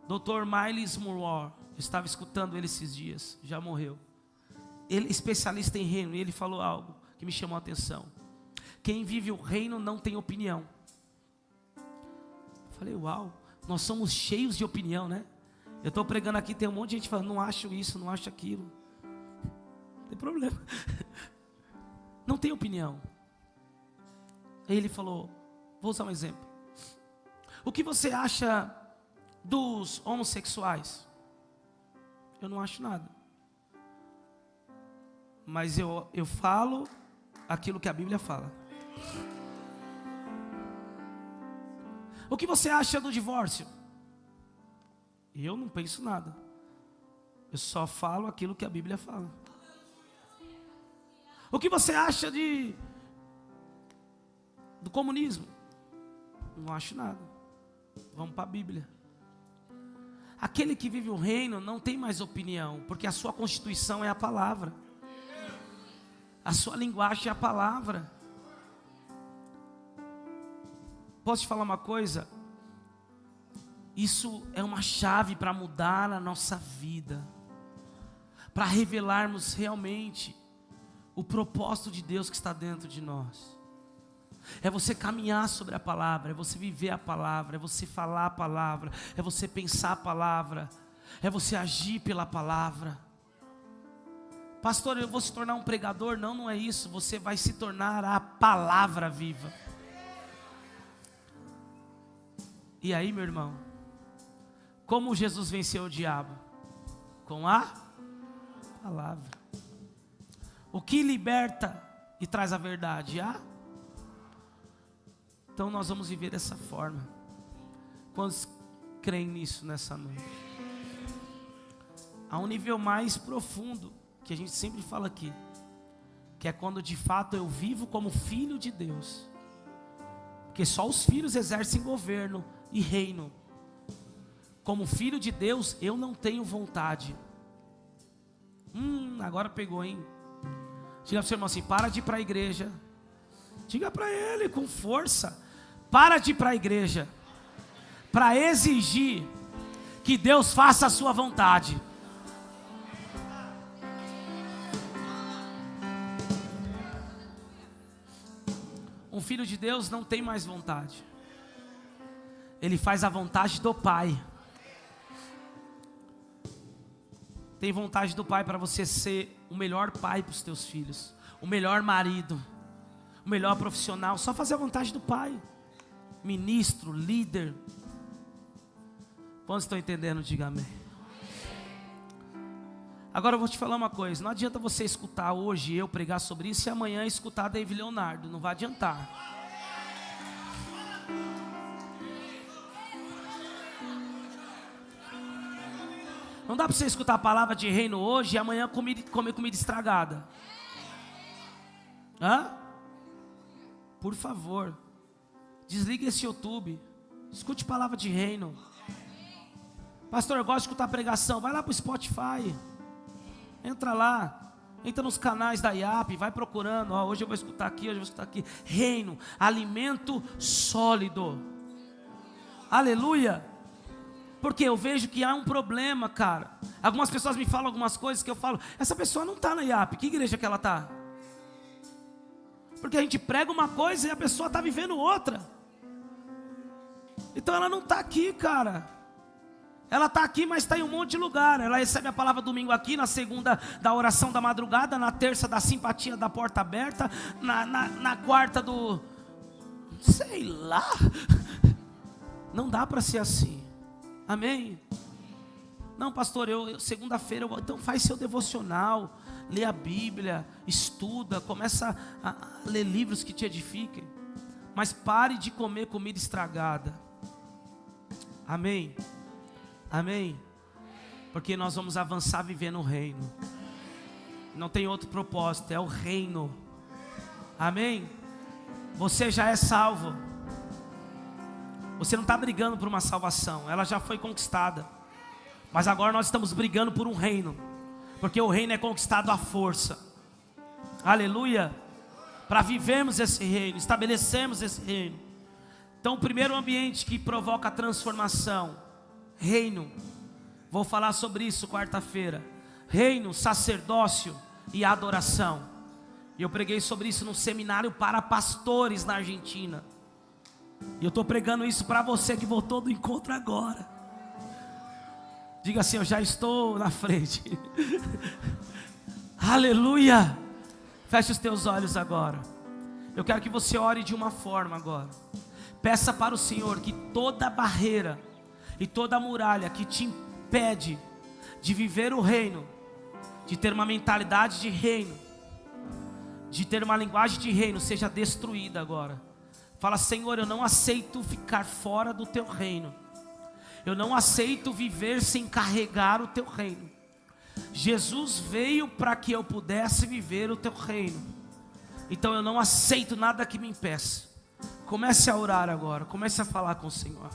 Dr. Miles Monroe, eu estava escutando ele esses dias, já morreu. Ele é especialista em reino, e ele falou algo que me chamou a atenção: quem vive o reino não tem opinião. Eu falei: uau, nós somos cheios de opinião, né? Eu estou pregando aqui, tem um monte de gente falando: não acho isso, não acho aquilo. Não tem problema. Não tem opinião. Aí ele falou: vou usar um exemplo. O que você acha dos homossexuais? Eu não acho nada, mas eu falo aquilo que a Bíblia fala. O que você acha do divórcio? Eu não penso nada, eu só falo aquilo que a Bíblia fala. O que você acha do comunismo? Não acho nada, vamos para a Bíblia. Aquele que vive o reino não tem mais opinião, porque a sua constituição é a palavra. A sua linguagem é a palavra. Posso te falar uma coisa? Isso é uma chave para mudar a nossa vida, para revelarmos realmente o propósito de Deus que está dentro de nós. É você caminhar sobre a palavra, é você viver a palavra, é você falar a palavra, é você pensar a palavra, é você agir pela palavra. Pastor, eu vou se tornar um pregador? Não, não é isso. Você vai se tornar a palavra viva. E aí, meu irmão, como Jesus venceu o diabo? Com a palavra. O que liberta e traz a verdade? Então nós vamos viver dessa forma. Quantos creem nisso nessa noite? Há um nível mais profundo, que a gente sempre fala aqui, que é quando de fato eu vivo como filho de Deus. Porque só os filhos exercem governo e reino. Como filho de Deus, eu não tenho vontade. Agora pegou, hein? Diga para o seu irmão assim: para de ir para a igreja. Diga para ele com força: para de ir para a igreja para exigir que Deus faça a sua vontade. Um filho de Deus não tem mais vontade. Ele faz a vontade do Pai. Tem vontade do Pai para você ser o melhor pai para os teus filhos, o melhor marido, o melhor profissional. Só fazer a vontade do Pai. Ministro, líder. Quantos estão entendendo? Diga amém. Agora eu vou te falar uma coisa. Não adianta você escutar hoje eu pregar sobre isso e amanhã escutar David Leonardo. Não vai adiantar. Não dá para você escutar a palavra de reino hoje e amanhã comer comida estragada. Por favor, desligue esse YouTube. Escute palavra de reino. Pastor, eu gosto de escutar pregação. Vai lá para o Spotify. Entra lá. Entra nos canais da IAP. Vai procurando. Hoje eu vou escutar aqui, hoje eu vou escutar aqui. Reino, alimento sólido. Aleluia. Porque eu vejo que há um problema, cara. Algumas pessoas me falam algumas coisas que eu falo: essa pessoa não está na IAP. Que igreja que ela está? Porque a gente prega uma coisa e a pessoa está vivendo outra. Então ela não está aqui, cara. Ela está aqui, mas está em um monte de lugar. Ela recebe a palavra domingo aqui, na segunda da oração da madrugada, na terça da simpatia da porta aberta, na quarta do... sei lá. Não dá para ser assim. Amém? Não, pastor, segunda-feira, então faz seu devocional, lê a Bíblia, estuda, começa a ler livros que te edifiquem. Mas pare de comer comida estragada. Amém? Amém? Porque nós vamos avançar vivendo o reino. Não tem outro propósito, é o reino. Amém? Você já é salvo. Você não está brigando por uma salvação, ela já foi conquistada. Mas agora nós estamos brigando por um reino, porque o reino é conquistado à força. Aleluia. Para vivermos esse reino, estabelecemos esse reino. Então o primeiro ambiente que provoca a transformação, reino. Vou falar sobre isso quarta-feira. Reino, sacerdócio e adoração. E eu preguei sobre isso num seminário para pastores na Argentina. E eu estou pregando isso para você que voltou do encontro agora. Diga assim: eu já estou na frente. Aleluia. Feche os teus olhos agora. Eu quero que você ore de uma forma agora. Peça para o Senhor que toda barreira e toda muralha que te impede de viver o reino, de ter uma mentalidade de reino, de ter uma linguagem de reino, seja destruída agora. Fala: Senhor, eu não aceito ficar fora do teu reino. Eu não aceito viver sem carregar o teu reino. Jesus veio para que eu pudesse viver o teu reino. Então eu não aceito nada que me impeça. Comece a orar agora, comece a falar com o Senhor.